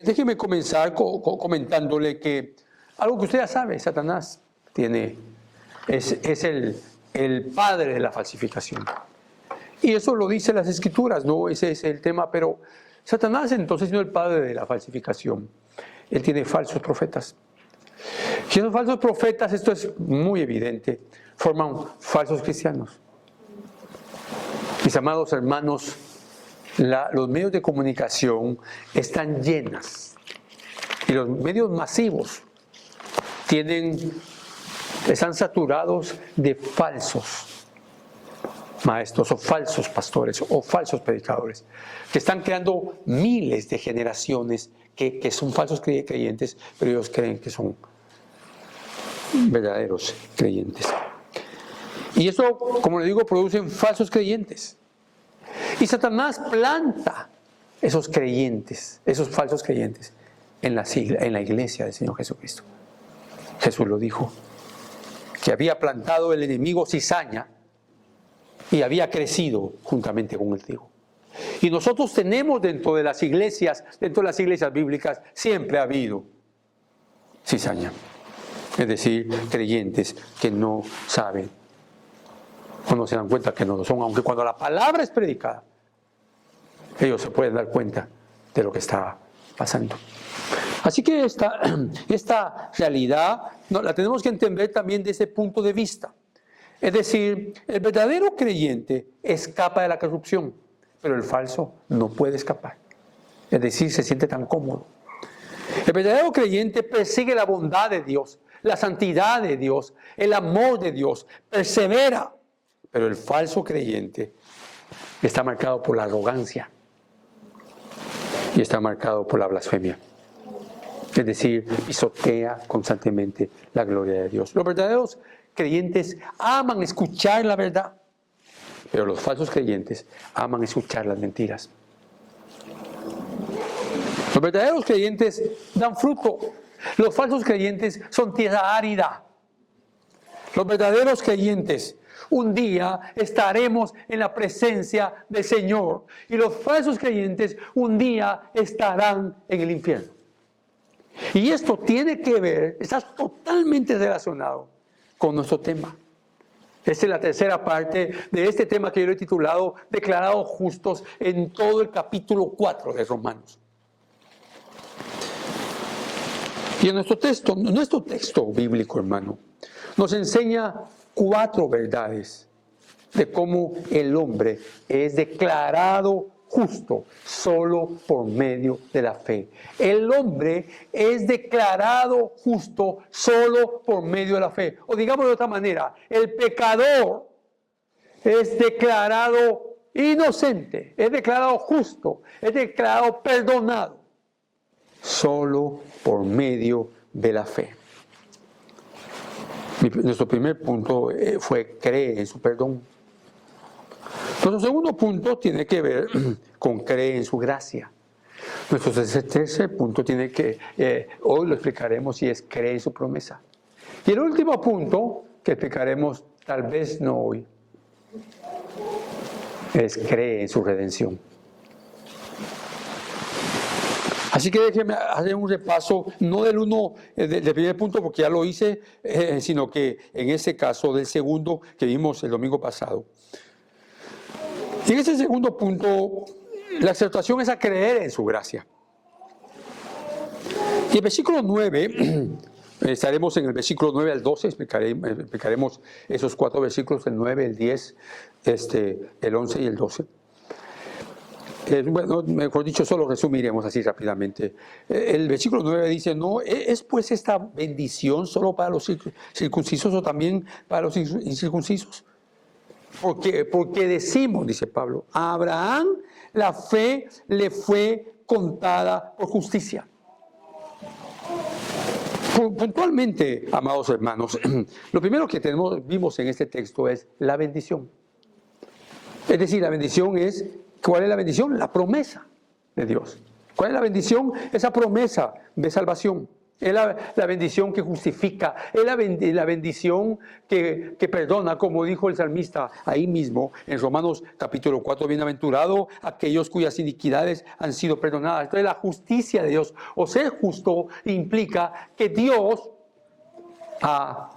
Déjeme comenzar comentándole que algo que usted ya sabe, Satanás es el padre de la falsificación. Y eso lo dicen las Escrituras, ¿no? Ese es el tema, pero Satanás entonces no es el padre de la falsificación. Él tiene falsos profetas. Y esos falsos profetas, esto es muy evidente, forman falsos cristianos. Mis amados hermanos, los medios de comunicación están llenas y los medios masivos están saturados de falsos maestros o falsos pastores o falsos predicadores que están creando miles de generaciones que son falsos creyentes, pero ellos creen que son verdaderos creyentes. Y eso, como le digo, producen falsos creyentes. Y Satanás planta esos creyentes, esos falsos creyentes, en la iglesia del Señor Jesucristo. Jesús lo dijo, que había plantado el enemigo cizaña y había crecido juntamente con el trigo. Y nosotros tenemos dentro de las iglesias bíblicas, siempre ha habido cizaña. Es decir, creyentes que no saben o no se dan cuenta que no lo son, aunque cuando la palabra es predicada, ellos se pueden dar cuenta de lo que está pasando. Así que esta realidad la tenemos que entender también desde ese punto de vista. Es decir, el verdadero creyente escapa de la corrupción, pero el falso no puede escapar. Es decir, se siente tan cómodo. El verdadero creyente persigue la bondad de Dios, la santidad de Dios, el amor de Dios, persevera. Pero el falso creyente está marcado por la arrogancia y está marcado por la blasfemia. Es decir, pisotea constantemente la gloria de Dios. Los verdaderos creyentes aman escuchar la verdad, pero los falsos creyentes aman escuchar las mentiras. Los verdaderos creyentes dan fruto. Los falsos creyentes son tierra árida. Los verdaderos creyentes, un día estaremos en la presencia del Señor. Y los falsos creyentes, un día estarán en el infierno. Y esto tiene que ver, está totalmente relacionado con nuestro tema. Esta es la tercera parte de este tema que yo le he titulado Declarados justos en todo el capítulo 4 de Romanos. Y en nuestro texto bíblico, hermano, nos enseña 4 verdades de cómo el hombre es declarado justo solo por medio de la fe. El hombre es declarado justo solo por medio de la fe. O digamos de otra manera, el pecador es declarado inocente, es declarado justo, es declarado perdonado solo por medio de la fe. Nuestro primer punto fue creer en su perdón. Nuestro segundo punto tiene que ver con creer en su gracia. Nuestro tercer punto tiene que, hoy lo explicaremos, y es creer en su promesa. Y el último punto que explicaremos, tal vez no hoy, es creer en su redención. Así que déjenme hacer un repaso, no del primer punto porque ya lo hice, sino que en este caso del segundo que vimos el domingo pasado. Y en ese segundo punto, la exhortación es a creer en su gracia. Y el versículo 9, estaremos en el versículo 9 al 12, explicaremos esos 4 versículos, el 9, el 10, el 11 y el 12. Bueno, mejor dicho, solo resumiremos así rápidamente. El versículo 9 dice, no, ¿es pues esta bendición solo para los circuncisos o también para los incircuncisos? Porque decimos, dice Pablo, a Abraham la fe le fue contada por justicia. Puntualmente, amados hermanos, lo primero que vimos en este texto es la bendición. Es decir, la bendición es, ¿cuál es la bendición? La promesa de Dios. ¿Cuál es la bendición? Esa promesa de salvación. Es la bendición que justifica, es la bendición que perdona, como dijo el salmista ahí mismo en Romanos capítulo 4, bienaventurado aquellos cuyas iniquidades han sido perdonadas. Entonces la justicia de Dios, o ser justo, implica que Dios ha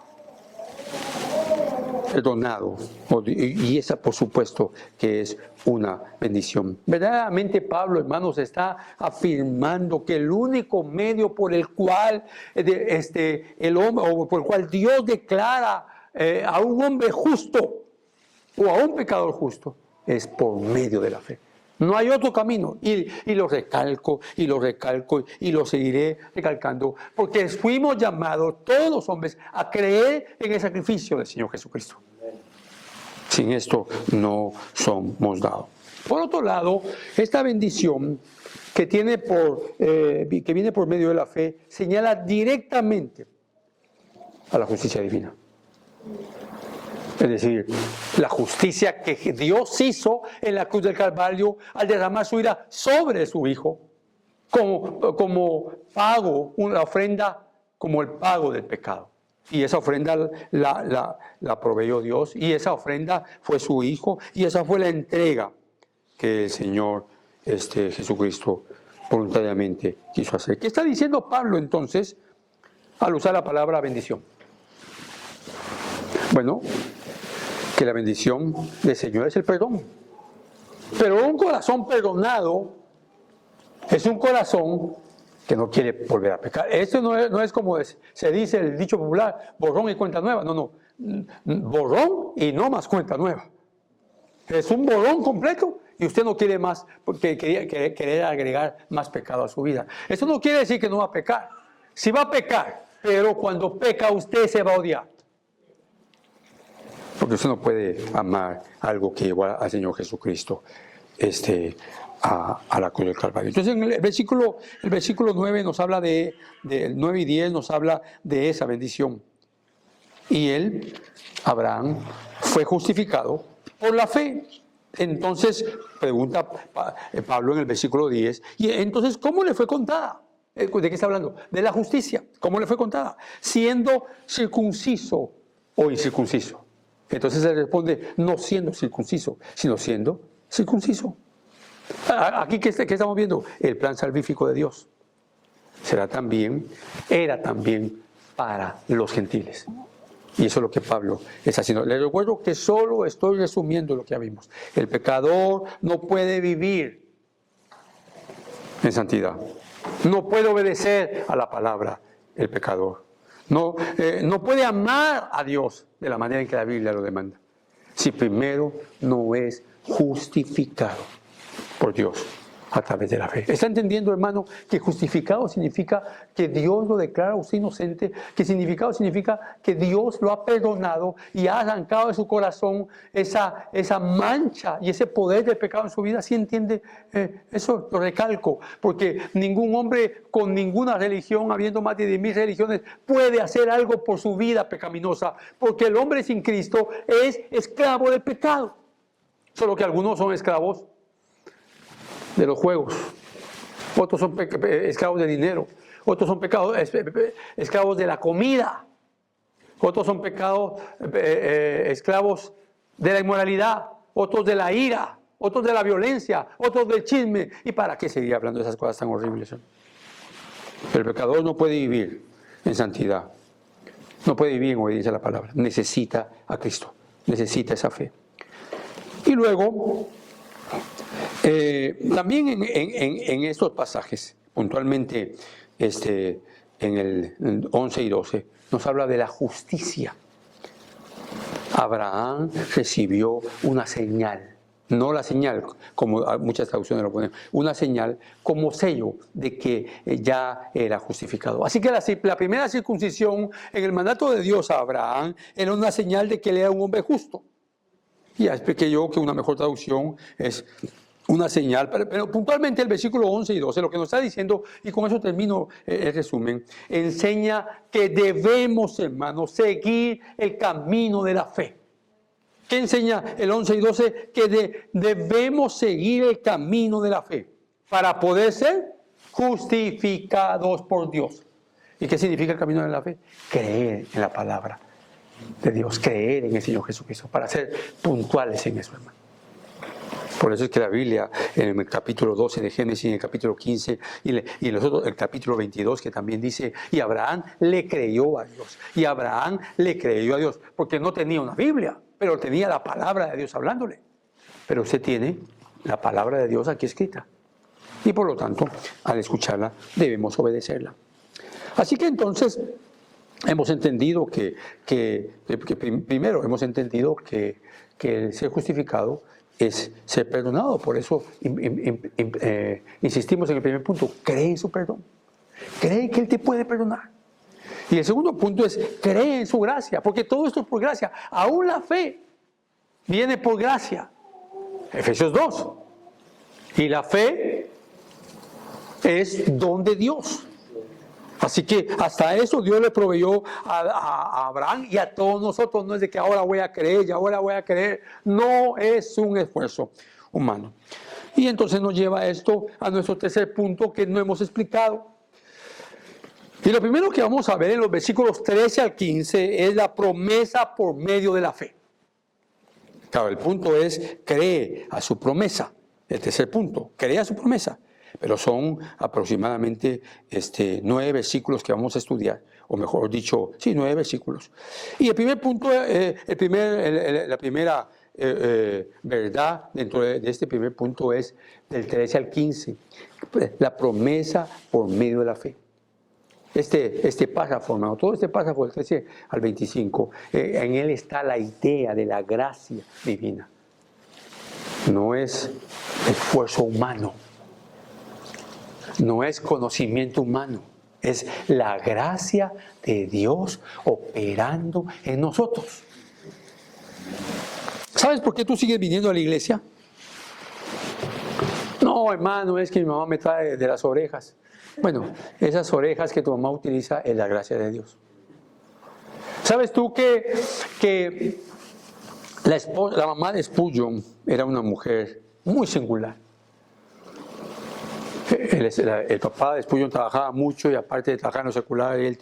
perdonado, y esa por supuesto que es una bendición. Verdaderamente Pablo, hermanos, está afirmando que el único medio por el cual el hombre, o por el cual Dios declara a un hombre justo o a un pecador justo, es por medio de la fe. No hay otro camino, y lo recalco, y lo recalco, y lo seguiré recalcando, porque fuimos llamados todos los hombres a creer en el sacrificio del Señor Jesucristo. Sin esto no somos dados. Por otro lado, esta bendición que viene por medio de la fe señala directamente a la justicia divina. Es decir, la justicia que Dios hizo en la cruz del Calvario al derramar su ira sobre su Hijo como pago, una ofrenda como el pago del pecado. Y esa ofrenda la proveyó Dios, y esa ofrenda fue su Hijo, y esa fue la entrega que el Señor Jesucristo voluntariamente quiso hacer. ¿Qué está diciendo Pablo entonces al usar la palabra bendición? Bueno, que la bendición del Señor es el perdón. Pero un corazón perdonado es un corazón que no quiere volver a pecar. Esto no es como se dice el dicho popular, borrón y cuenta nueva. No. Borrón y no más cuenta nueva. Es un borrón completo y usted no quiere más, porque querer agregar más pecado a su vida. Eso no quiere decir que no va a pecar. Sí va a pecar, pero cuando peca usted se va a odiar. Porque usted no puede amar algo que llevó al Señor Jesucristo a la cruz del Calvario. Entonces, en el versículo 9 nos habla el 9 y 10 nos habla de esa bendición. Y él, Abraham, fue justificado por la fe. Entonces, pregunta Pablo en el versículo 10, y entonces, ¿cómo le fue contada? ¿De qué está hablando? De la justicia. ¿Cómo le fue contada? Siendo circunciso o incircunciso. Entonces él responde, no siendo circunciso, sino siendo circunciso. Aquí, ¿qué estamos viendo? El plan salvífico de Dios. Era también para los gentiles. Y eso es lo que Pablo está haciendo. Les recuerdo que solo estoy resumiendo lo que ya vimos. El pecador no puede vivir en santidad. No puede obedecer a la palabra, el pecador. No puede amar a Dios de la manera en que la Biblia lo demanda, si primero no es justificado por Dios a través de la fe. ¿Está entendiendo, hermano, que justificado significa que Dios lo declara usted inocente? Que significado significa que Dios lo ha perdonado y ha arrancado de su corazón esa mancha y ese poder del pecado en su vida. ¿Sí entiende? Eso lo recalco, porque ningún hombre con ninguna religión, habiendo más de 10,000 religiones, puede hacer algo por su vida pecaminosa, porque el hombre sin Cristo es esclavo del pecado. Solo que algunos son esclavos de los juegos, otros son esclavos de dinero, otros son esclavos de la comida, otros son esclavos de la inmoralidad, otros de la ira, otros de la violencia, otros del chisme. ¿Y para qué seguir hablando de esas cosas tan horribles? El pecador no puede vivir en santidad, no puede vivir en obediencia a la palabra, necesita a Cristo, necesita esa fe. Y luego también en estos pasajes, puntualmente en el 11 y 12, nos habla de la justicia. Abraham recibió una señal, no la señal, como muchas traducciones lo ponen, una señal como sello de que ya era justificado. Así que la primera circuncisión en el mandato de Dios a Abraham era una señal de que él era un hombre justo. Y ya expliqué yo que una mejor traducción es una señal, pero puntualmente el versículo 11 y 12, lo que nos está diciendo, y con eso termino el resumen, enseña que debemos, hermanos, seguir el camino de la fe. ¿Qué enseña el 11 y 12? Que debemos seguir el camino de la fe para poder ser justificados por Dios. ¿Y qué significa el camino de la fe? Creer en la palabra de Dios, creer en el Señor Jesucristo, para ser puntuales en eso, hermano. Por eso es que la Biblia, en el capítulo 12 de Génesis, en el capítulo 15 y en los otros, el capítulo 22, que también dice, y Abraham le creyó a Dios. Y Abraham le creyó a Dios, porque no tenía una Biblia, pero tenía la palabra de Dios hablándole. Pero usted tiene la palabra de Dios aquí escrita. Y por lo tanto, al escucharla, debemos obedecerla. Así que entonces, hemos entendido primero hemos entendido que el ser justificado es ser perdonado. Por eso insistimos en el primer punto: cree en su perdón, cree que Él te puede perdonar. Y el segundo punto es: cree en su gracia, porque todo esto es por gracia. Aún la fe viene por gracia. Efesios 2. Y la fe es don de Dios. Así que hasta eso Dios le proveyó a Abraham y a todos nosotros. No es de que ahora voy a creer y ahora voy a creer. No es un esfuerzo humano. Y entonces nos lleva esto a nuestro tercer punto, que no hemos explicado. Y lo primero que vamos a ver en los versículos 13 al 15 es la promesa por medio de la fe. Claro, el punto es: cree a su promesa. El tercer punto: cree a su promesa. Pero son aproximadamente 9 versículos que vamos a estudiar, o mejor dicho, 9 versículos. Y el primer punto, la primera verdad dentro de este primer punto es del 13 al 15, la promesa por medio de la fe. Este párrafo, hermano, todo este párrafo del 13 al 25, en él está la idea de la gracia divina. No es esfuerzo humano. No es conocimiento humano, es la gracia de Dios operando en nosotros. ¿Sabes por qué tú sigues viniendo a la iglesia? No, hermano, es que mi mamá me trae de las orejas. Bueno, esas orejas que tu mamá utiliza es la gracia de Dios. ¿Sabes tú que la mamá de Spurgeon era una mujer muy singular? El papá de Spurgeon trabajaba mucho, y aparte de trabajar en lo secular, él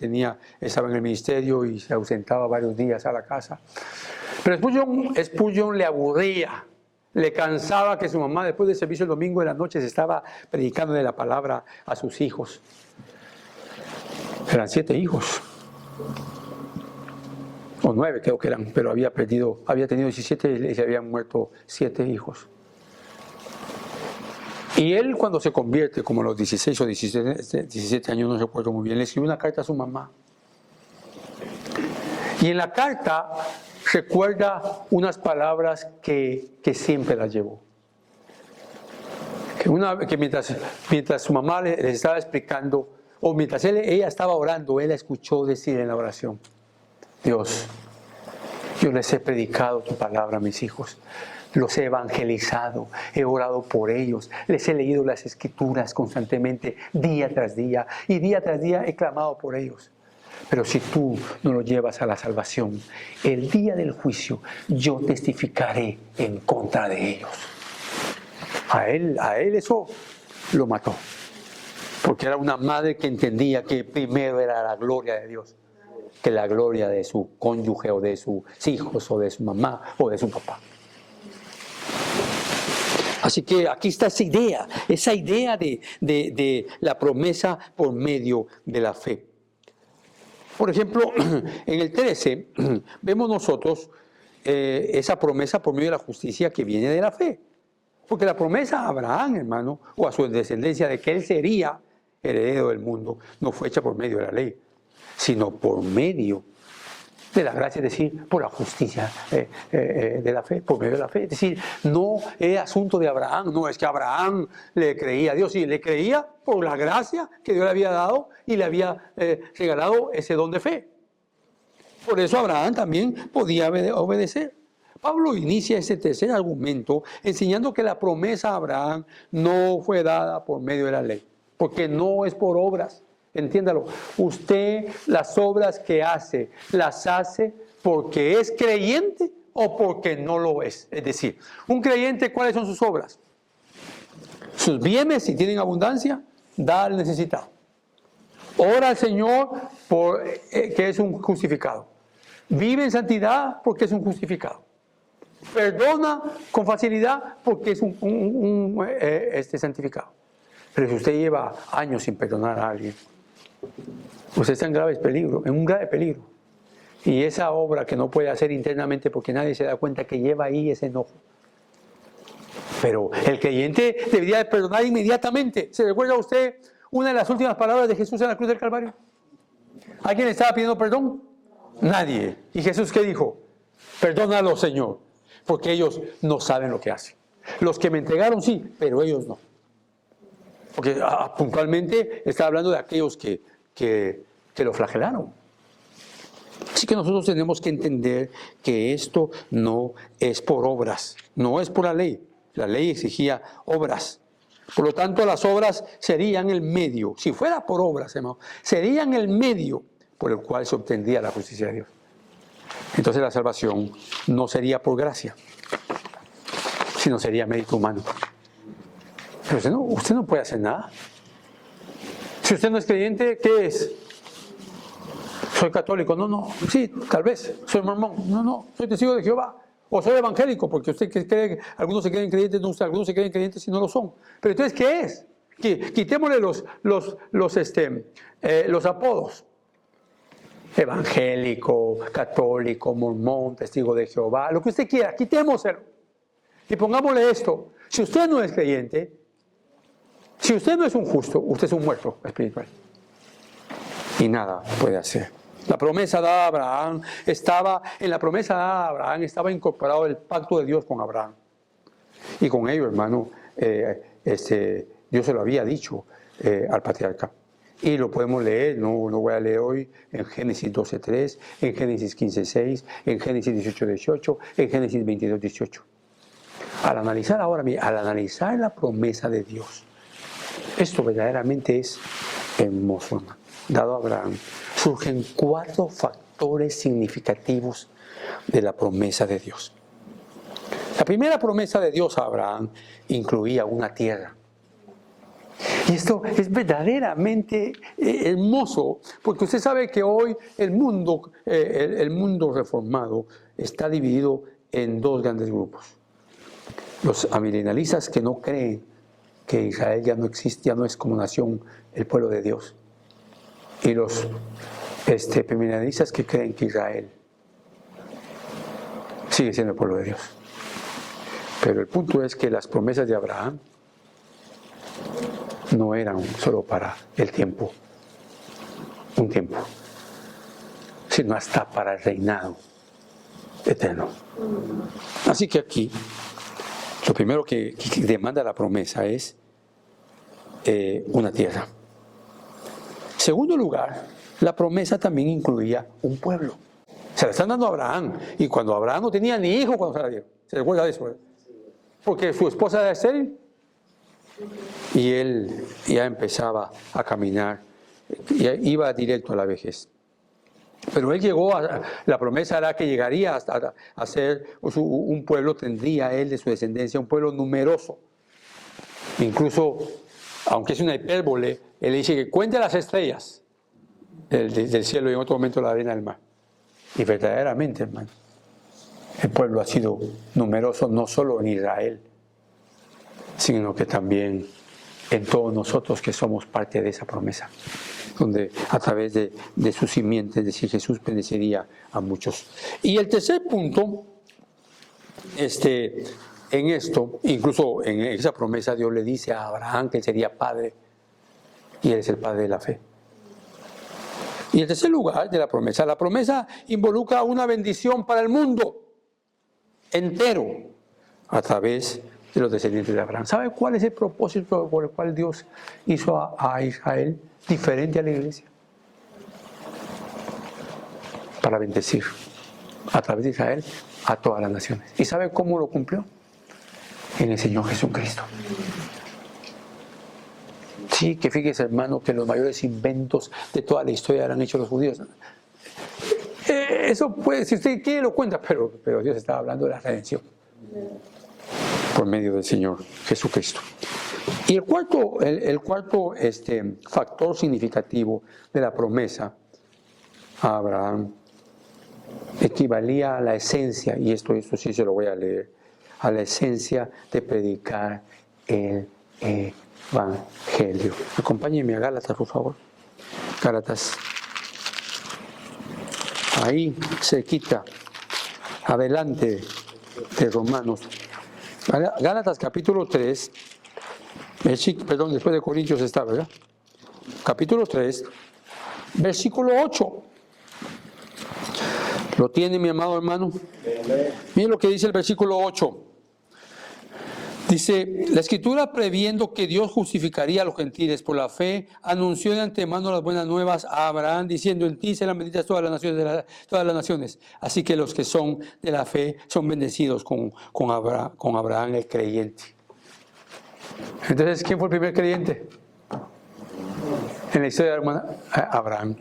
estaba en el ministerio y se ausentaba varios días a la casa. Pero Spurgeon le aburría, le cansaba que su mamá, después del servicio el domingo de la noche, se estaba predicando de la palabra a sus hijos. Eran 7 hijos, o 9 creo que eran, pero había tenido 17 y se habían muerto 7 hijos. Y él, cuando se convierte, como a los 16 o 17 años, no recuerdo muy bien, le escribió una carta a su mamá. Y en la carta recuerda unas palabras que siempre las llevó. Que mientras su mamá les estaba explicando, o mientras ella estaba orando, él la escuchó decir en la oración: Dios, yo les he predicado tu palabra a mis hijos. Los he evangelizado, he orado por ellos, les he leído las escrituras constantemente, día tras día, y día tras día he clamado por ellos. Pero si tú no los llevas a la salvación, el día del juicio yo testificaré en contra de ellos. A él eso lo mató, porque era una madre que entendía que primero era la gloria de Dios que la gloria de su cónyuge o de sus hijos o de su mamá o de su papá. Así que aquí está esa idea de la promesa por medio de la fe. Por ejemplo, en el 13 vemos nosotros esa promesa por medio de la justicia que viene de la fe. Porque la promesa a Abraham, hermano, o a su descendencia de que él sería heredero del mundo, no fue hecha por medio de la ley, sino por medio de la gracia, es decir, por la justicia de la fe, por medio de la fe. Es decir, no es asunto de Abraham, no es que Abraham le creía a Dios, sí, le creía por la gracia que Dios le había dado y le había regalado ese don de fe. Por eso Abraham también podía obedecer. Pablo inicia ese tercer argumento enseñando que la promesa a Abraham no fue dada por medio de la ley, porque no es por obras. Entiéndalo, usted las obras que hace, ¿las hace porque es creyente o porque no lo es? Es decir, un creyente, ¿cuáles son sus obras? Sus bienes, si tienen abundancia, da al necesitado. Ora al Señor que es un justificado. Vive en santidad porque es un justificado. Perdona con facilidad porque es un santificado. Pero si usted lleva años sin perdonar a alguien, usted está en grave peligro, en un grave peligro. Y esa obra que no puede hacer internamente porque nadie se da cuenta que lleva ahí ese enojo. Pero el creyente debería de perdonar inmediatamente. ¿Se recuerda usted una de las últimas palabras de Jesús en la cruz del Calvario? ¿Alguien le estaba pidiendo perdón? Nadie. ¿Y Jesús qué dijo? Perdónalo, Señor, porque ellos no saben lo que hacen. Los que me entregaron sí, pero ellos no. Porque puntualmente está hablando de aquellos que lo flagelaron. Así que nosotros tenemos que entender que esto no es por obras, no es por la ley. La ley exigía obras. Por lo tanto, las obras serían el medio. Si fuera por obras, hermano, serían el medio por el cual se obtendría la justicia de Dios. Entonces la salvación no sería por gracia, sino sería mérito humano. Pero usted no puede hacer nada. Si usted no es creyente, ¿qué es? Soy católico. No. Sí, tal vez. Soy mormón. No. Soy testigo de Jehová. O soy evangélico, porque usted cree que algunos se creen creyentes, no, algunos se creen creyentes y no lo son. Pero entonces, ¿qué es? Quitémosle los apodos. Evangélico, católico, mormón, testigo de Jehová, lo que usted quiera, quitémoselo. Y pongámosle esto. Si usted no es creyente, si usted no es un justo, usted es un muerto espiritual. Y nada puede hacer. La promesa dada a Abraham estaba incorporado el pacto de Dios con Abraham. Y con ello, hermano, Dios se lo había dicho al patriarca. Y lo podemos leer, no voy a leer hoy, en Génesis 12:3, en Génesis 15:6, en Génesis 18:18, en Génesis 22:18. Al analizar la promesa de Dios, esto verdaderamente es hermoso, hermano. Dado a Abraham, surgen 4 factores significativos de la promesa de Dios. La primera promesa de Dios a Abraham incluía una tierra. Y esto es verdaderamente hermoso, porque usted sabe que hoy el mundo reformado está dividido en 2 grandes grupos. Los amillennialistas que no creen que Israel ya no existe, ya no es como nación el pueblo de Dios. Y los premilenialistas que creen que Israel sigue siendo el pueblo de Dios. Pero el punto es que las promesas de Abraham no eran solo para el tiempo, un tiempo, sino hasta para el reinado eterno. Así que aquí, lo primero que demanda la promesa es una tierra. Segundo lugar, la promesa también incluía un pueblo. Se la están dando a Abraham, y cuando Abraham no tenía ni hijo cuando se la dieron. ¿Se recuerda de eso? Porque su esposa era estéril. Y él ya empezaba a caminar, iba directo a la vejez. Pero él llegó la promesa era que llegaría a ser un pueblo, tendría él de su descendencia, un pueblo numeroso. Incluso, aunque es una hipérbole, él dice que cuente las estrellas del cielo y en otro momento la arena del mar. Y verdaderamente, hermano, el pueblo ha sido numeroso no solo en Israel, sino que también en todos nosotros que somos parte de esa promesa, donde a través de su simiente, es decir, Jesús bendeciría a muchos. Y el tercer punto, en esto, incluso en esa promesa, Dios le dice a Abraham que él sería padre, y él es el padre de la fe. Y el tercer lugar de la promesa involucra una bendición para el mundo entero a través de los descendientes de Abraham. ¿Sabe cuál es el propósito por el cual Dios hizo a Israel diferente a la iglesia? Para bendecir a través de Israel a todas las naciones. ¿Y sabe cómo lo cumplió? En el Señor Jesucristo. Sí, que fíjese, hermano, que los mayores inventos de toda la historia lo han hecho los judíos. Eso puede, si usted quiere lo cuenta, pero Dios estaba hablando de la redención por medio del Señor Jesucristo. Y el cuarto factor significativo de la promesa a Abraham equivalía a la esencia, y esto sí se lo voy a leer, a la esencia de predicar el Evangelio. Acompáñenme a Gálatas, por favor. Gálatas. Ahí cerquita, adelante de Romanos. Gálatas capítulo 3, después de Corintios está, ¿verdad? Capítulo 3, versículo 8. ¿Lo tiene, mi amado hermano? Miren lo que dice el versículo 8. Dice, la Escritura, previendo que Dios justificaría a los gentiles por la fe, anunció de antemano las buenas nuevas a Abraham, diciendo, en ti serán benditas todas las naciones. Así que los que son de la fe son bendecidos con Abraham el creyente. Entonces, ¿quién fue el primer creyente? En la historia de Abraham.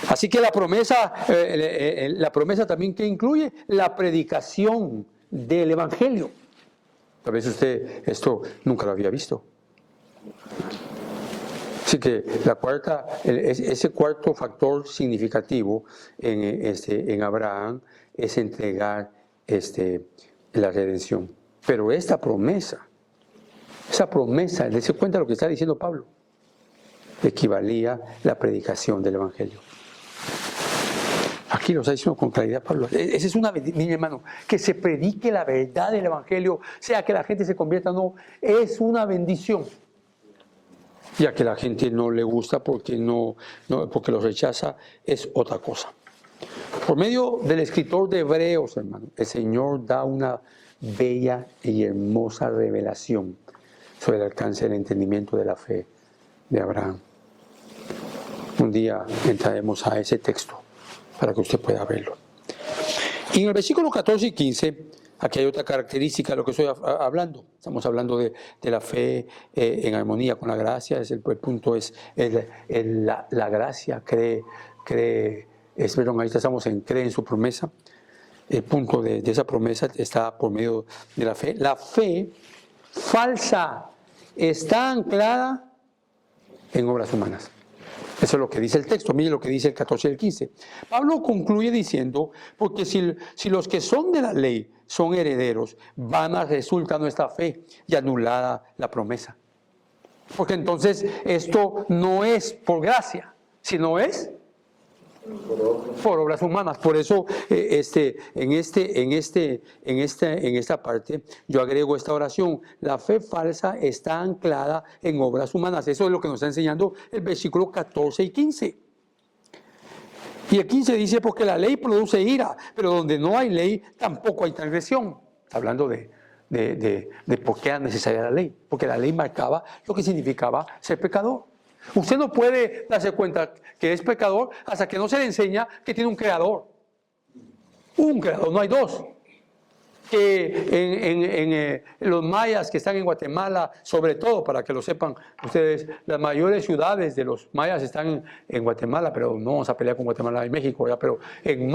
Así que la promesa también que incluye la predicación del Evangelio. Tal vez usted esto nunca lo había visto. Así que ese cuarto factor significativo en Abraham es entregar la redención. Pero esa promesa, ¿se cuenta lo que está diciendo Pablo? Equivalía la predicación del Evangelio. Aquí lo está diciendo con claridad Pablo. Esa es una bendición, mi hermano, que se predique la verdad del Evangelio, sea que la gente se convierta o no, es una bendición. Ya que la gente no le gusta porque lo rechaza, es otra cosa. Por medio del escritor de Hebreos, hermano, el Señor da una bella y hermosa revelación sobre el alcance del entendimiento de la fe de Abraham. Un día entraremos a ese texto para que usted pueda verlo. Y en el versículo 14 y 15, aquí hay otra característica de lo que estoy hablando. Estamos hablando de la fe en armonía con la gracia. El punto es la gracia, cree, ahí estamos en cree en su promesa. El punto de esa promesa está por medio de la fe. La fe falsa está anclada en obras humanas. Eso es lo que dice el texto. Mire lo que dice el 14 y el 15. Pablo concluye diciendo, porque si los que son de la ley son herederos, vana resulta nuestra fe y anulada la promesa. Porque entonces esto no es por gracia, sino es por obras humanas. Por eso en esta parte yo agrego esta oración: la fe falsa está anclada en obras humanas. Eso es lo que nos está enseñando el versículo 14 y 15. Y el 15 dice, porque la ley produce ira, pero donde no hay ley tampoco hay transgresión. Está hablando de por qué era necesaria la ley, porque la ley marcaba lo que significaba ser pecador. Usted no puede darse cuenta que es pecador hasta que no se le enseña que tiene un creador. Un creador, no hay dos. Que en los mayas que están en Guatemala, sobre todo, para que lo sepan ustedes, las mayores ciudades de los mayas están en Guatemala, pero no vamos a pelear con Guatemala y México, ¿verdad? Pero en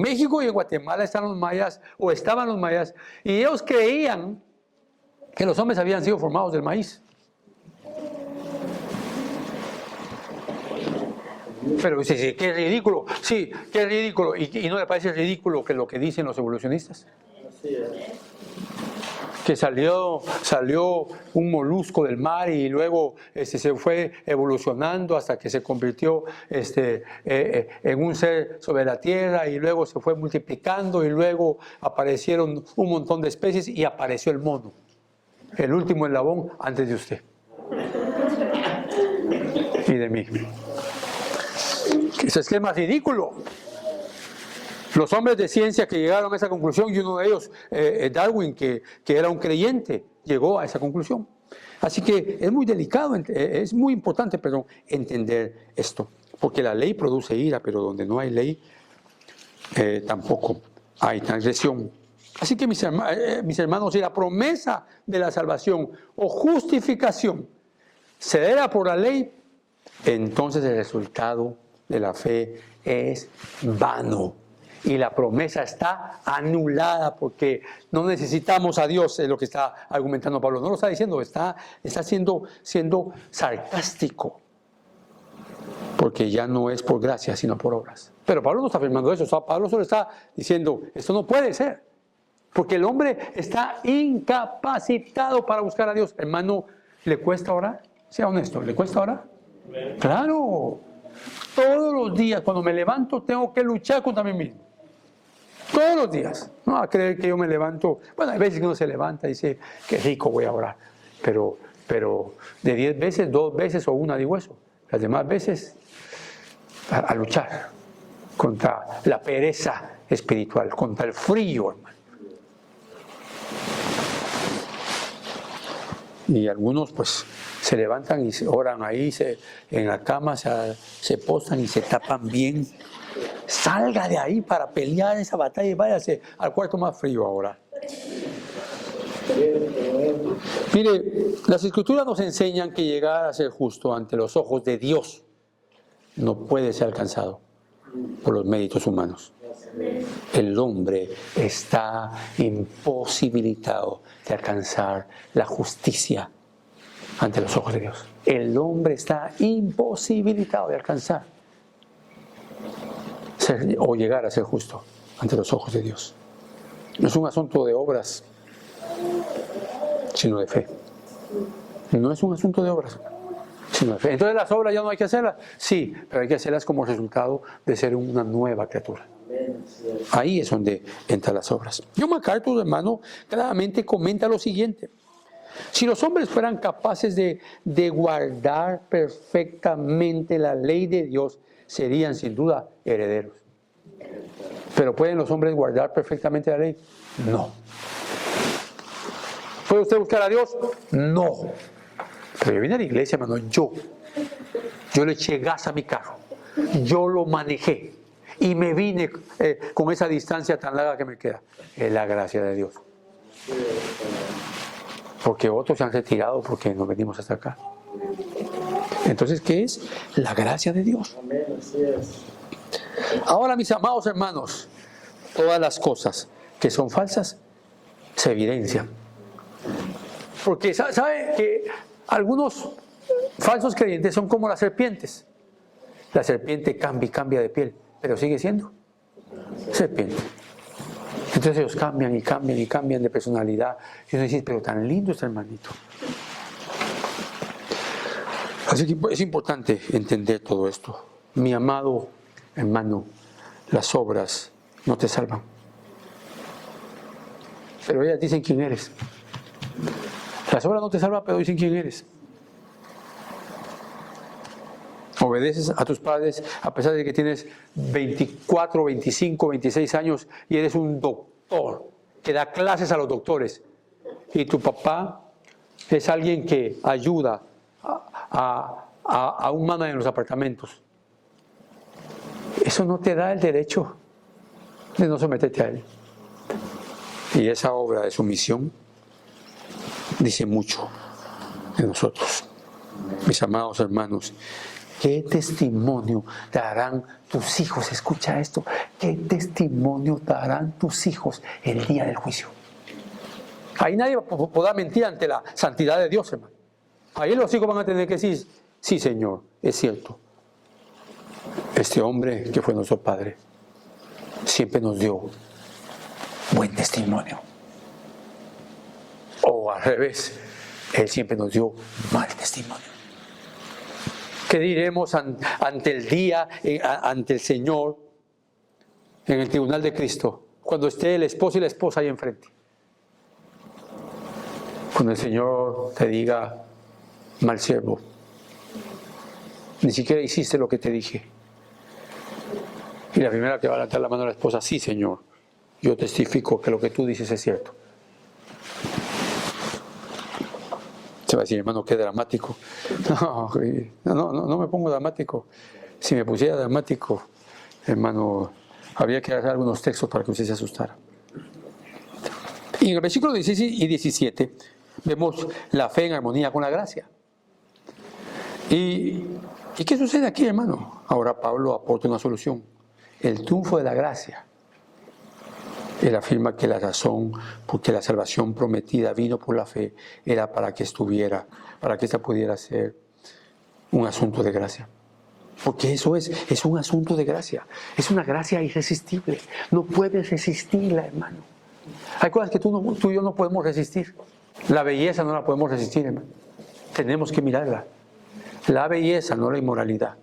México y en Guatemala están los mayas, o estaban los mayas, y ellos creían que los hombres habían sido formados del maíz. Pero sí, qué ridículo, sí, qué ridículo. ¿Y no le parece ridículo que lo que dicen los evolucionistas? Así es. Que salió un molusco del mar y luego se fue evolucionando hasta que se convirtió en un ser sobre la tierra, y luego se fue multiplicando, y luego aparecieron un montón de especies y apareció el mono, el último eslabón antes de usted y de mí. Eso es que es más ridículo. Los hombres de ciencia que llegaron a esa conclusión, y uno de ellos, Darwin, que era un creyente, llegó a esa conclusión. Así que es muy delicado, es muy importante, entender esto. Porque la ley produce ira, pero donde no hay ley, tampoco hay transgresión. Así que mis hermanos, si la promesa de la salvación o justificación se da por la ley, entonces el resultado de la fe es vano, y la promesa está anulada porque no necesitamos a Dios, es lo que está argumentando Pablo. No lo está diciendo, está siendo sarcástico, porque ya no es por gracia, sino por obras. Pero Pablo no está afirmando eso, Pablo solo está diciendo, esto no puede ser, porque el hombre está incapacitado para buscar a Dios. Hermano, ¿le cuesta orar? Sea honesto, ¿le cuesta orar? Claro. Todos los días cuando me levanto tengo que luchar contra mí mismo. Todos los días. No va a creer que yo me levanto. Bueno, hay veces que uno se levanta y dice, qué rico voy a orar. Pero de 10 veces, 2 veces o una digo eso. Las demás veces a luchar contra la pereza espiritual, contra el frío, hermano. Y algunos pues se levantan y oran ahí, en la cama se postan y se tapan bien. Salga de ahí para pelear esa batalla y váyase al cuarto más frío ahora. Mire, las Escrituras nos enseñan que llegar a ser justo ante los ojos de Dios no puede ser alcanzado por los méritos humanos. El hombre está imposibilitado de alcanzar la justicia ante los ojos de Dios. El hombre está imposibilitado de alcanzar o llegar a ser justo ante los ojos de Dios. No es un asunto de obras, sino de fe. No es un asunto de obras, sino de fe. Entonces las obras ya no hay que hacerlas. Sí, pero hay que hacerlas como resultado de ser una nueva criatura. Ahí es donde entran las obras. John MacArthur, hermano, claramente comenta lo siguiente. Si los hombres fueran capaces de guardar perfectamente la ley de Dios, serían sin duda herederos. ¿Pero pueden los hombres guardar perfectamente la ley? No. ¿Puede usted buscar a Dios? No. Pero yo vine a la iglesia, hermano, yo le eché gas a mi carro, yo lo manejé y me vine con esa distancia tan larga que me queda. Es la gracia de Dios. Porque otros se han retirado porque nos venimos hasta acá. Entonces, ¿qué es? La gracia de Dios. Ahora, mis amados hermanos, todas las cosas que son falsas se evidencian. Porque, ¿sabe que algunos falsos creyentes son como las serpientes? La serpiente cambia de piel, pero sigue siendo serpiente. Entonces ellos cambian y cambian y cambian de personalidad. Y uno dice, pero tan lindo este hermanito. Así que es importante entender todo esto. Mi amado hermano, las obras no te salvan. Pero ellas dicen quién eres. Las obras no te salvan, pero dicen quién eres. Obedeces a tus padres a pesar de que tienes 24, 25, 26 años y eres un doctor que da clases a los doctores. Y tu papá es alguien que ayuda a un manager en los apartamentos. Eso no te da el derecho de no someterte a él. Y esa obra de sumisión dice mucho de nosotros. Mis amados hermanos, ¿qué testimonio darán tus hijos? Escucha esto. ¿Qué testimonio darán tus hijos el día del juicio? Ahí nadie podrá mentir ante la santidad de Dios, hermano. Ahí los hijos van a tener que decir, sí, Señor, es cierto. Este hombre que fue nuestro padre siempre nos dio buen testimonio. O al revés, él siempre nos dio mal testimonio. ¿Qué diremos ante el día, ante el Señor, en el tribunal de Cristo, cuando esté el esposo y la esposa ahí enfrente? Cuando el Señor te diga, mal siervo, ni siquiera hiciste lo que te dije. Y la primera que va a levantar la mano a la esposa, sí, Señor, yo testifico que lo que tú dices es cierto. Se va a decir, hermano, qué dramático. No me pongo dramático. Si me pusiera dramático, hermano, habría que hacer algunos textos para que usted se asustara. Y en el versículo 16 y 17 vemos la fe en armonía con la gracia. ¿Y qué sucede aquí, hermano? Ahora Pablo aporta una solución. El triunfo de la gracia Él afirma que la razón porque la salvación prometida vino por la fe era para que esta pudiera ser un asunto de gracia. Porque eso es un asunto de gracia. Es una gracia irresistible. No puedes resistirla, hermano. Hay cosas que tú y yo no podemos resistir. La belleza no la podemos resistir, hermano. Tenemos que mirarla. La belleza, no la inmoralidad.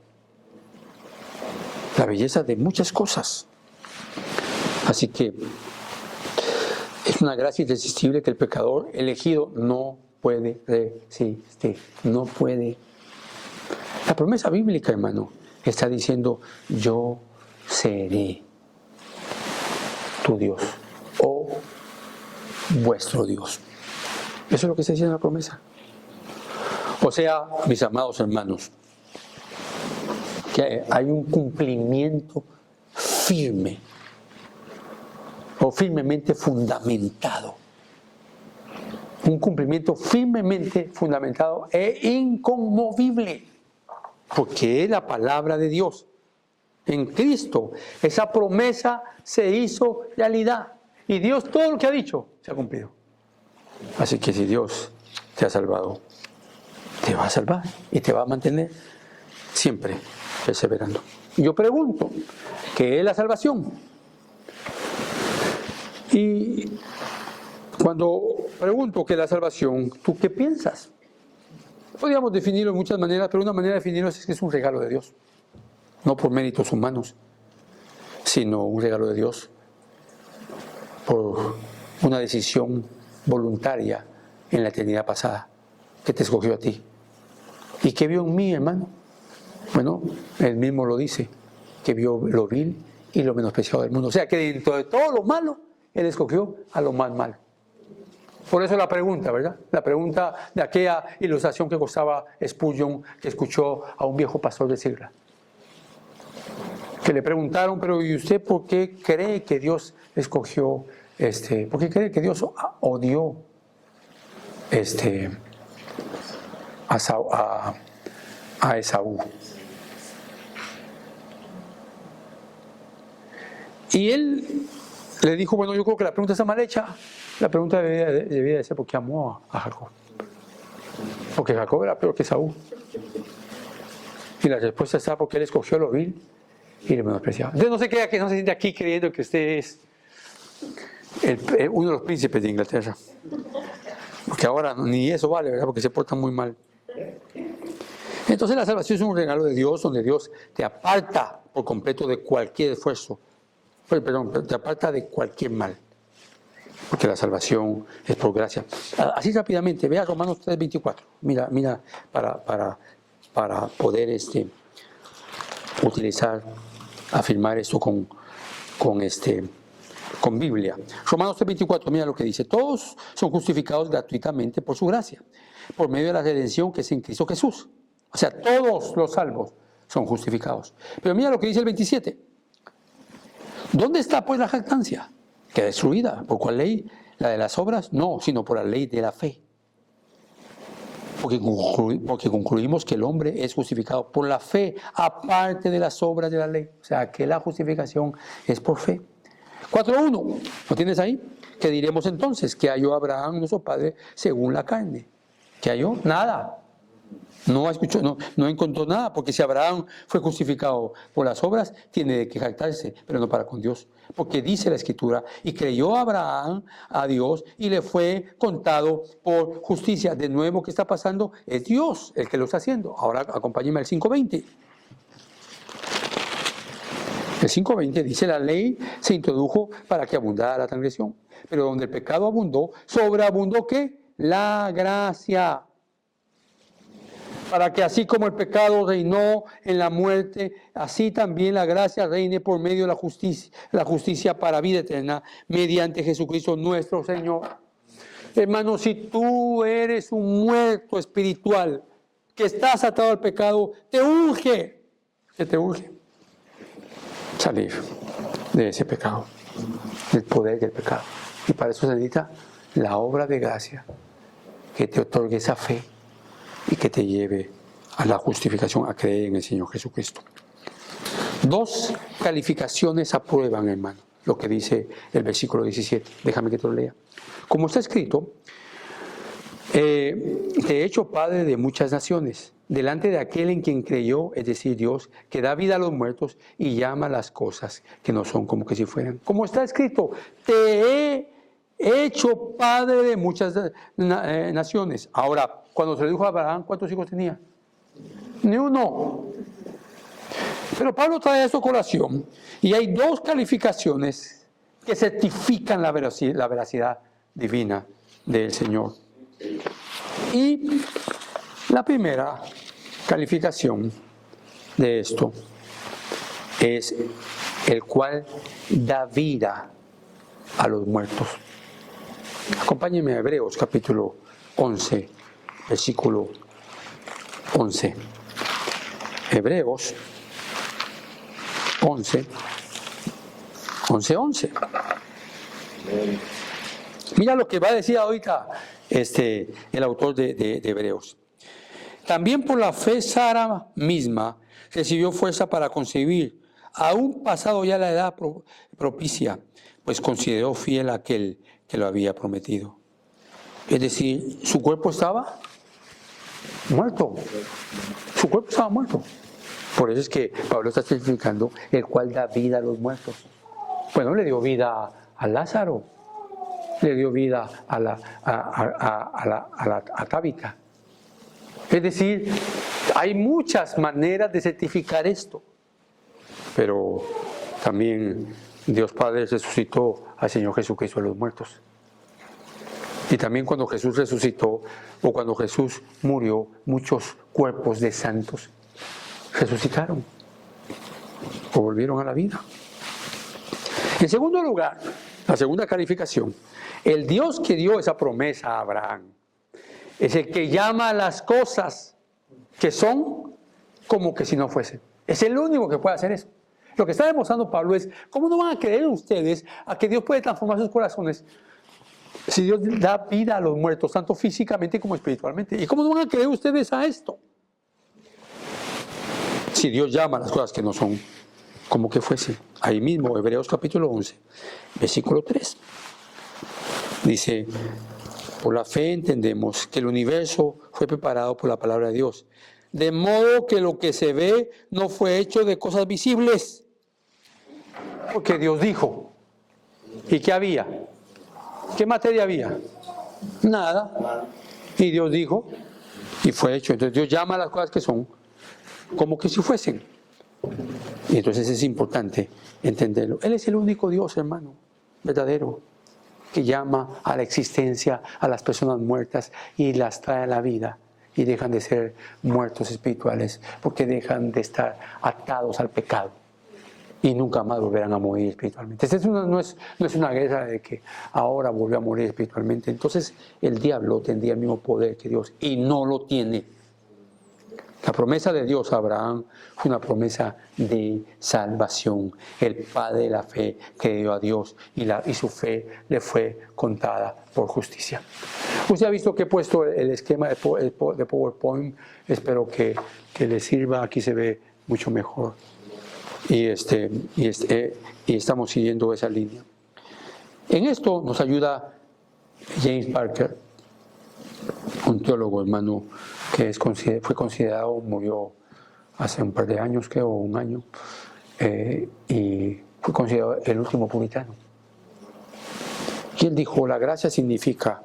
La belleza de muchas cosas. Así que es una gracia irresistible que el pecador elegido no puede resistir. No puede. La promesa bíblica, hermano, está diciendo: yo seré tu Dios o vuestro Dios. Eso es lo que está diciendo la promesa. O sea, mis amados hermanos, que hay un cumplimiento firme o firmemente fundamentado. Un cumplimiento firmemente fundamentado e inconmovible. Porque es la palabra de Dios. En Cristo, esa promesa se hizo realidad. Y Dios, todo lo que ha dicho, se ha cumplido. Así que si Dios te ha salvado, te va a salvar y te va a mantener siempre perseverando. Y yo pregunto, ¿qué es la salvación? Y cuando pregunto qué es la salvación, ¿tú qué piensas? Podríamos definirlo de muchas maneras, pero una manera de definirlo es que es un regalo de Dios. No por méritos humanos, sino un regalo de Dios por una decisión voluntaria en la eternidad pasada, que te escogió a ti. ¿Y qué vio en mí, hermano? Bueno, él mismo lo dice, que vio lo vil y lo menospreciado del mundo. O sea, que dentro de todo lo malo, él escogió a lo más malo. Por eso la pregunta, ¿verdad? La pregunta de aquella ilustración que gozaba Spurgeon, que escuchó a un viejo pastor decirla. Que le preguntaron, pero ¿y usted por qué cree que Dios escogió, por qué cree que Dios odió a Esaú? Y él le dijo, bueno, yo creo que la pregunta está mal hecha. La pregunta debía de ser por qué amó a Jacob. Porque Jacob era peor que Esaú. Y la respuesta está porque él escogió lo vil y lo menospreciaba. Entonces no se queda que no se siente aquí creyendo que usted es uno de los príncipes de Inglaterra. Porque ahora ni eso vale, ¿verdad? Porque se portan muy mal. Entonces la salvación es un regalo de Dios, donde Dios te aparta por completo de cualquier esfuerzo. Perdón, te aparta de cualquier mal. Porque la salvación es por gracia. Así rápidamente, vea Romanos 3:24. Mira, para poder utilizar, afirmar esto con Biblia. Romanos 3:24, mira lo que dice. Todos son justificados gratuitamente por su gracia, por medio de la redención que es en Cristo Jesús. O sea, todos los salvos son justificados. Pero mira lo que dice el 27. ¿Dónde está pues la jactancia? Queda destruida. ¿Por cuál ley? ¿La de las obras? No, sino por la ley de la fe. Porque concluimos que el hombre es justificado por la fe, aparte de las obras de la ley. O sea, que la justificación es por fe. 4:1, ¿lo tienes ahí? ¿Qué diremos entonces? ¿Qué halló Abraham, nuestro padre, según la carne? ¿Qué halló? Nada. No encontró nada, porque si Abraham fue justificado por las obras, tiene de qué jactarse, pero no para con Dios. Porque dice la Escritura, y creyó Abraham a Dios y le fue contado por justicia. De nuevo, ¿qué está pasando? Es Dios el que lo está haciendo. Ahora acompáñenme al 5:20. El 5:20 dice, la ley se introdujo para que abundara la transgresión. Pero donde el pecado abundó, sobreabundó ¿qué? La gracia. Para que así como el pecado reinó en la muerte, así también la gracia reine por medio de la justicia para vida eterna, mediante Jesucristo nuestro Señor. Hermano, si tú eres un muerto espiritual, que estás atado al pecado, te urge salir de ese pecado, del poder del pecado. Y para eso se necesita la obra de gracia, que te otorgue esa fe y que te lleve a la justificación, a creer en el Señor Jesucristo. 2 calificaciones aprueban, hermano. lo que dice el versículo 17. Déjame que te lo lea. Como está escrito, te he hecho padre de muchas naciones, delante de aquel en quien creyó, es decir, Dios, que da vida a los muertos y llama las cosas que no son como que si fueran. Como está escrito, te he hecho padre de muchas naciones. Ahora, cuando se le dijo a Abraham, ¿cuántos hijos tenía? Ni uno. Pero Pablo trae esto a colación y hay dos calificaciones que certifican la veracidad divina del Señor. Y la primera calificación de esto es el cual da vida a los muertos. Acompáñenme a Hebreos capítulo 11, versículo 11. Hebreos 11. Mira lo que va a decir ahorita el autor de Hebreos. También por la fe Sara misma recibió fuerza para concebir, aún pasado ya la edad propicia, pues consideró fiel a aquel que lo había prometido. Es decir, su cuerpo estaba muerto. Su cuerpo estaba muerto. Por eso es que Pablo está especificando el cual da vida a los muertos. Bueno, le dio vida a Lázaro, le dio vida a Tabita. Es decir, hay muchas maneras de certificar esto. Pero también Dios Padre resucitó al Señor Jesucristo de los muertos. Y también cuando Jesús resucitó o cuando Jesús murió, muchos cuerpos de santos resucitaron o volvieron a la vida. En segundo lugar, la segunda calificación, el Dios que dio esa promesa a Abraham es el que llama a las cosas que son como que si no fuesen. Es el único que puede hacer eso. Lo que está demostrando Pablo es, ¿cómo no van a creer ustedes a que Dios puede transformar sus corazones si Dios da vida a los muertos, tanto físicamente como espiritualmente? ¿Y cómo no van a creer ustedes a esto? Si Dios llama a las cosas que no son como que fuesen. Ahí mismo, Hebreos capítulo 11, versículo 3. Dice, por la fe entendemos que el universo fue preparado por la palabra de Dios, de modo que lo que se ve no fue hecho de cosas visibles, porque Dios dijo. ¿Y qué había? ¿Qué materia había? Nada. Y Dios dijo, y fue hecho. Entonces Dios llama a las cosas que son como que si fuesen. Y entonces es importante entenderlo. Él es el único Dios, hermano, verdadero, que llama a la existencia a las personas muertas y las trae a la vida. Y dejan de ser muertos espirituales porque dejan de estar atados al pecado. Y nunca más volverán a morir espiritualmente. Esta no es una guerra de que ahora volvió a morir espiritualmente. Entonces el diablo tendría el mismo poder que Dios y no lo tiene. La promesa de Dios a Abraham fue una promesa de salvación. El padre de la fe creyó a Dios y su fe le fue contada por justicia. Usted ha visto que he puesto el esquema de PowerPoint. Espero que le sirva. Aquí se ve mucho mejor. Y estamos siguiendo esa línea. En esto nos ayuda James Parker, un teólogo, hermano, que fue considerado, murió hace un par de años, creo, un año, y fue considerado el último puritano. Y él dijo, la gracia significa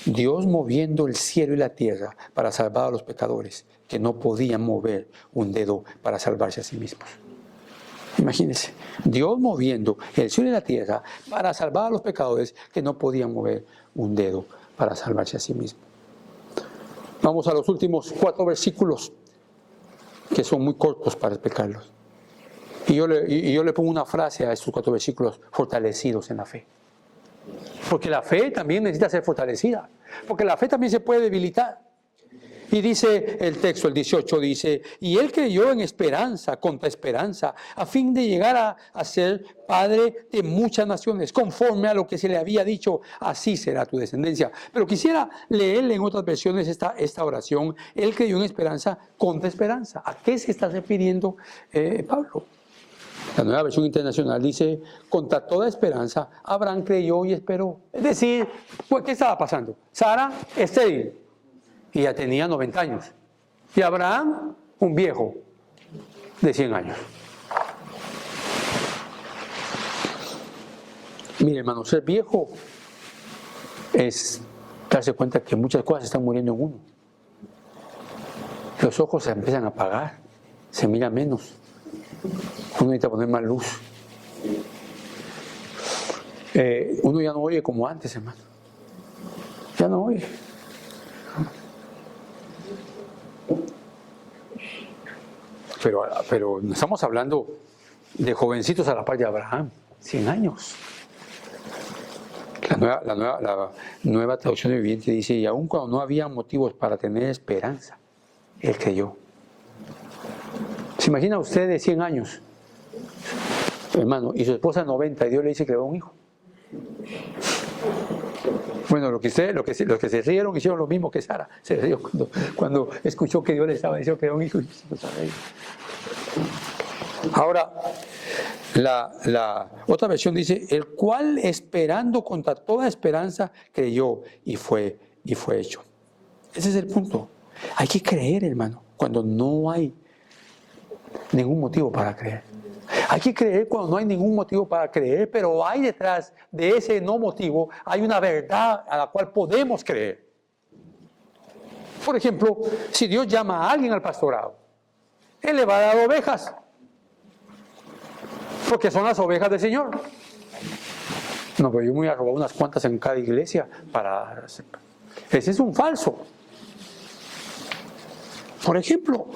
Dios moviendo el cielo y la tierra para salvar a los pecadores que no podían mover un dedo para salvarse a sí mismos. Imagínense, Dios moviendo el cielo y la tierra para salvar a los pecadores que no podían mover un dedo para salvarse a sí mismos. Vamos a los últimos 4 versículos, que son muy cortos para explicarlos. Y yo le pongo una frase a estos 4 versículos: fortalecidos en la fe. Porque la fe también necesita ser fortalecida. Porque la fe también se puede debilitar. Y dice el texto, el 18, dice, y él creyó en esperanza, contra esperanza, a fin de llegar a ser padre de muchas naciones, conforme a lo que se le había dicho, así será tu descendencia. Pero quisiera leerle en otras versiones esta oración, él creyó en esperanza, contra esperanza. ¿A qué se está refiriendo Pablo? La Nueva Versión Internacional dice, contra toda esperanza, Abraham creyó y esperó. Es decir, pues, ¿qué estaba pasando? Sara, estéril, y ya tenía 90 años. Y Abraham, un viejo de 100 años. Mire, hermano, ser viejo es darse cuenta que muchas cosas están muriendo en uno. Los ojos se empiezan a apagar, se mira menos. Uno necesita poner más luz. Uno ya no oye como antes, hermano. Ya no oye. Pero estamos hablando de jovencitos a la par de Abraham, 100 años. La nueva traducción viviente dice, y aun cuando no había motivos para tener esperanza, él creyó. ¿Se imagina usted de 100 años, hermano, y su esposa 90, y Dios le dice que le va a un hijo? Bueno, los que se rieron hicieron lo mismo que Sara. Se rió cuando escuchó que Dios le estaba diciendo que era un hijo. Ahora, la otra versión dice, el cual esperando contra toda esperanza creyó y fue hecho. Ese es el punto. Hay que creer, hermano, cuando no hay ningún motivo para creer. Hay que creer cuando no hay ningún motivo para creer, pero hay detrás de ese no motivo, hay una verdad a la cual podemos creer. Por ejemplo, si Dios llama a alguien al pastorado, Él le va a dar ovejas, porque son las ovejas del Señor. No, pero yo me voy a robar unas cuantas en cada iglesia para... Ese es un falso. Por ejemplo,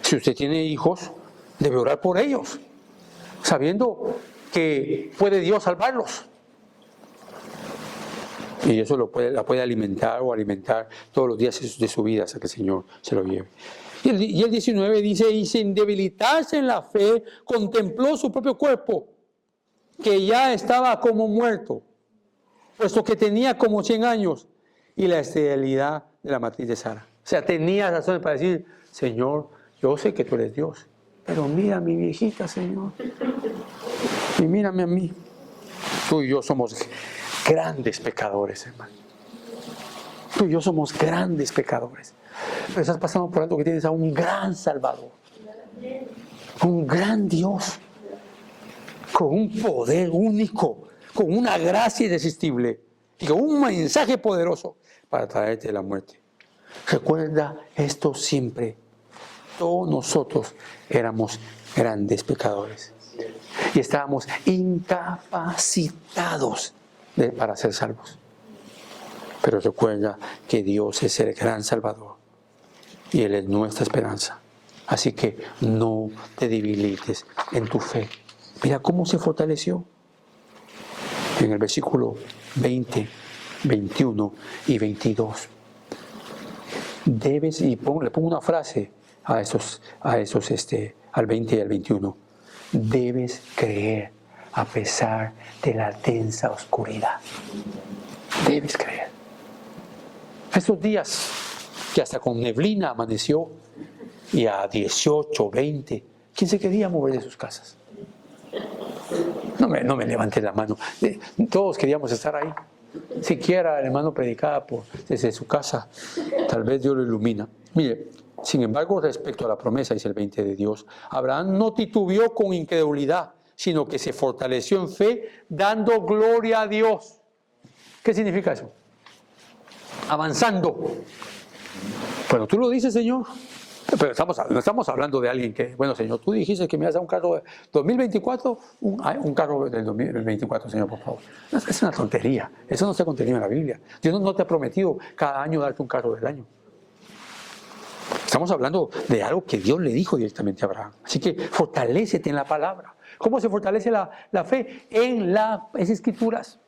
si usted tiene hijos, debe orar por ellos, sabiendo que puede Dios salvarlos. Y eso la puede alimentar o alimentar todos los días de su vida hasta que el Señor se lo lleve. Y el 19 dice, y sin debilitarse en la fe, contempló su propio cuerpo, que ya estaba como muerto, puesto que tenía como 100 años, y la esterilidad de la matriz de Sara. O sea, tenía razones para decir, Señor, yo sé que tú eres Dios, pero mira a mi viejita, Señor, y mírame a mí. Tú y yo somos grandes pecadores, hermano. Tú y yo somos grandes pecadores. Pero estás pasando por algo que tienes a un gran Salvador, un gran Dios, con un poder único, con una gracia irresistible y con un mensaje poderoso para traerte la muerte. Recuerda esto siempre. Todos nosotros éramos grandes pecadores y estábamos incapacitados para ser salvos. Pero recuerda que Dios es el gran Salvador y Él es nuestra esperanza. Así que no te debilites en tu fe. Mira cómo se fortaleció. En el versículo 20, 21 y 22. Debes, y le pongo una frase a esos al 20 y al 21. Debes creer a pesar de la densa oscuridad. Debes creer. Estos días que hasta con neblina amaneció y a 18, 20, ¿quién se quería mover de sus casas? No me levanten la mano. Todos queríamos estar ahí. Siquiera el hermano predicaba desde su casa. Tal vez Dios lo ilumina. Mire, sin embargo, respecto a la promesa, dice el 20 de Dios, Abraham no titubeó con incredulidad, sino que se fortaleció en fe, dando gloria a Dios. ¿Qué significa eso? Avanzando. Bueno, tú lo dices, Señor. Pero no estamos hablando de alguien que, bueno, Señor, tú dijiste que me vas a dar un carro de 2024, un carro del 2024, Señor, por favor. Es una tontería. Eso no está contenido en la Biblia. Dios no te ha prometido cada año darte un carro del año. Estamos hablando de algo que Dios le dijo directamente a Abraham. Así que fortalécete en la palabra. ¿Cómo se fortalece la fe? En las Escrituras.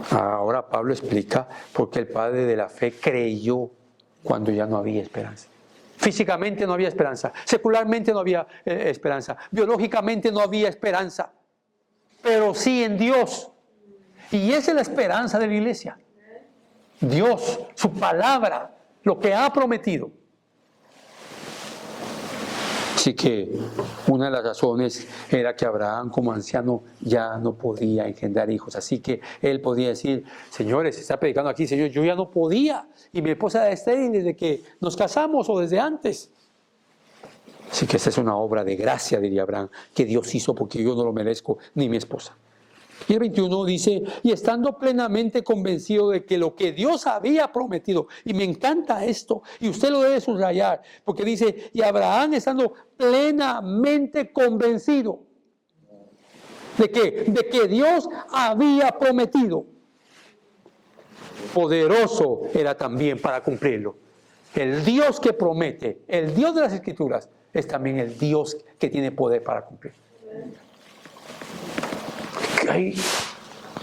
Ahora Pablo explica por qué el padre de la fe creyó cuando ya no había esperanza. Físicamente no había esperanza, secularmente no había esperanza, biológicamente no había esperanza, pero sí en Dios. Y esa es la esperanza de la iglesia. Dios, su palabra, lo que ha prometido. Así que una de las razones era que Abraham como anciano ya no podía engendrar hijos. Así que él podía decir, señores, se está predicando aquí, Señor, yo ya no podía. Y mi esposa era estéril desde que nos casamos o desde antes. Así que esta es una obra de gracia, diría Abraham, que Dios hizo porque yo no lo merezco, ni mi esposa. Y el 21 dice, y estando plenamente convencido de que lo que Dios había prometido, y me encanta esto, y usted lo debe subrayar, porque dice, y Abraham estando plenamente convencido de que Dios había prometido, poderoso era también para cumplirlo. El Dios que promete, el Dios de las Escrituras, es también el Dios que tiene poder para cumplir. Hay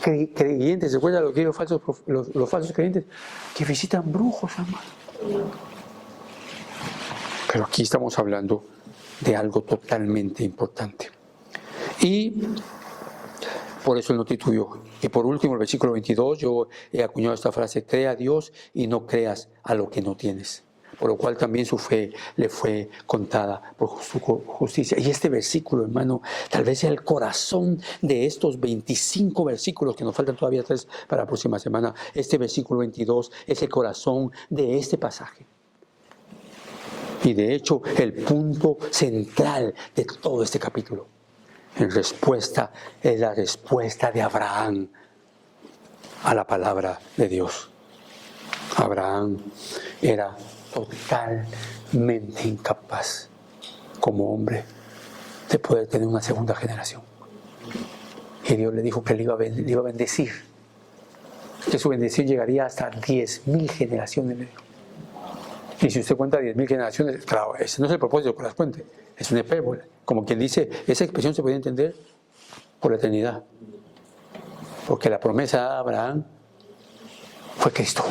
creyentes, ¿se acuerdan lo que los falsos creyentes? Que visitan brujos, hermano. Pero aquí estamos hablando de algo totalmente importante. Y por eso él no titubeó. Y por último, el versículo 22, yo he acuñado esta frase, crea a Dios y no creas a lo que no tienes. Por lo cual también su fe le fue contada por su justicia. Y este versículo, hermano, tal vez sea el corazón de estos 25 versículos, que nos faltan todavía 3 para la próxima semana. Este versículo 22 es el corazón de este pasaje. Y de hecho, el punto central de todo este capítulo. En respuesta, es la respuesta de Abraham a la palabra de Dios. Abraham era totalmente incapaz como hombre de poder tener una segunda generación. Y Dios le dijo que le iba a bendecir, que su bendición llegaría hasta 10,000 generaciones. Y si usted cuenta 10,000 generaciones, claro, ese no es el propósito que las cuente, es una hipérbole. Como quien dice, esa expresión se puede entender por la eternidad. Porque la promesa de Abraham fue Cristo.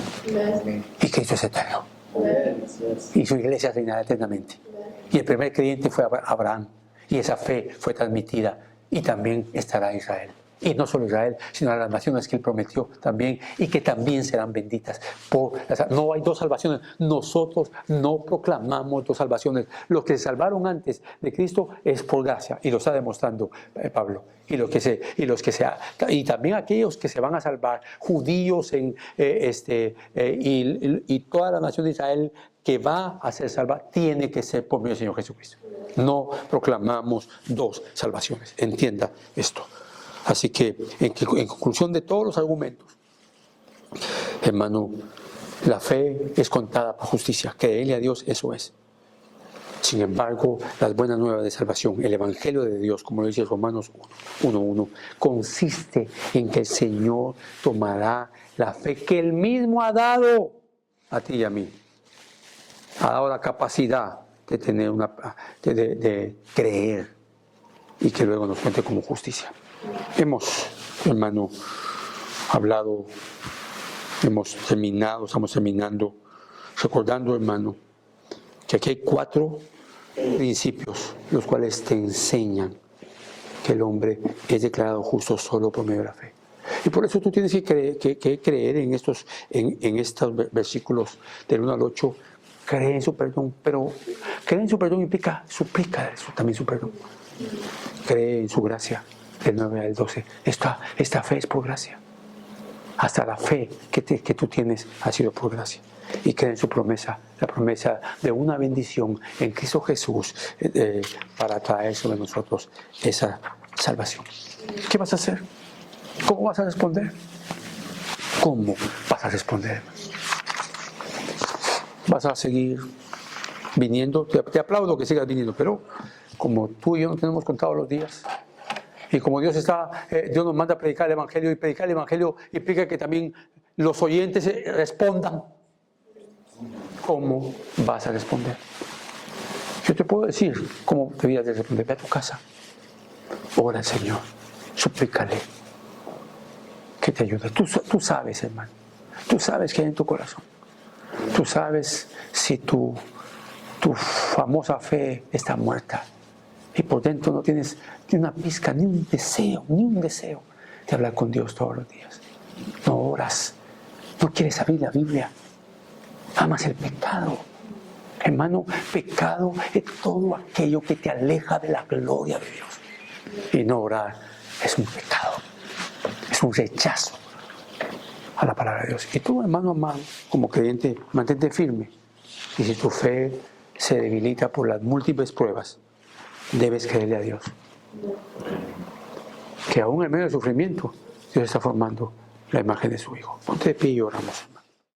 Y Cristo es eterno. Y su iglesia reinará eternamente. Y el primer creyente fue Abraham. Y esa fe fue transmitida. Y también estará Israel. Y no solo Israel, sino a las naciones que él prometió también. Y que también serán benditas. No hay dos salvaciones. Nosotros no proclamamos dos salvaciones. Los que se salvaron antes de Cristo es por gracia. Y lo está demostrando Pablo. Y también aquellos que se van a salvar, judíos y toda la nación de Israel que va a ser salva, tiene que ser por medio del Señor Jesucristo. No proclamamos dos salvaciones. Entienda esto. Así que, en conclusión de todos los argumentos, hermano, la fe es contada por justicia. Creerle a Dios, eso es. Sin embargo, las buenas nuevas de salvación, el Evangelio de Dios, como lo dice Romanos 1:1, consiste en que el Señor tomará la fe que Él mismo ha dado a ti y a mí. Ha dado la capacidad de tener de creer y que luego nos cuente como justicia. Hemos, hermano, hablado, estamos terminando, recordando, hermano, que aquí hay 4 principios, los cuales te enseñan que el hombre es declarado justo solo por medio de la fe. Y por eso tú tienes que creer en estos versículos del 1 al 8, cree en su perdón, pero creer en su perdón implica, suplica también su perdón. Cree en su gracia, del 9 al 12. Esta fe es por gracia. Hasta la fe que tú tienes ha sido por gracia. Y cree en su promesa, la promesa de una bendición en Cristo Jesús para traer sobre nosotros esa salvación. ¿Qué vas a hacer? ¿Cómo vas a responder? ¿Cómo vas a responder? ¿Vas a seguir viniendo? Te aplaudo que sigas viniendo, pero como tú y yo no tenemos contados los días, y como Dios nos manda a predicar el Evangelio, y predicar el Evangelio implica que también los oyentes respondan. ¿Cómo vas a responder? Yo te puedo decir cómo debías de responder. Ve a tu casa, ora al Señor, suplícale que te ayude. Tú sabes, hermano, tú sabes qué hay en tu corazón. Tú sabes si tu famosa fe está muerta y por dentro no tienes ni una pizca, ni un deseo de hablar con Dios todos los días. No oras, no quieres abrir la Biblia, amas el pecado, Hermano, pecado es todo aquello que te aleja de la gloria de Dios. Y no orar es un pecado, es un rechazo a la palabra de Dios. Y tú, hermano amado, como creyente, mantente firme. Y si tu fe se debilita por las múltiples pruebas, debes creerle a Dios. Que aún en medio del sufrimiento, Dios está formando la imagen de su Hijo. Ponte de pie y oramos.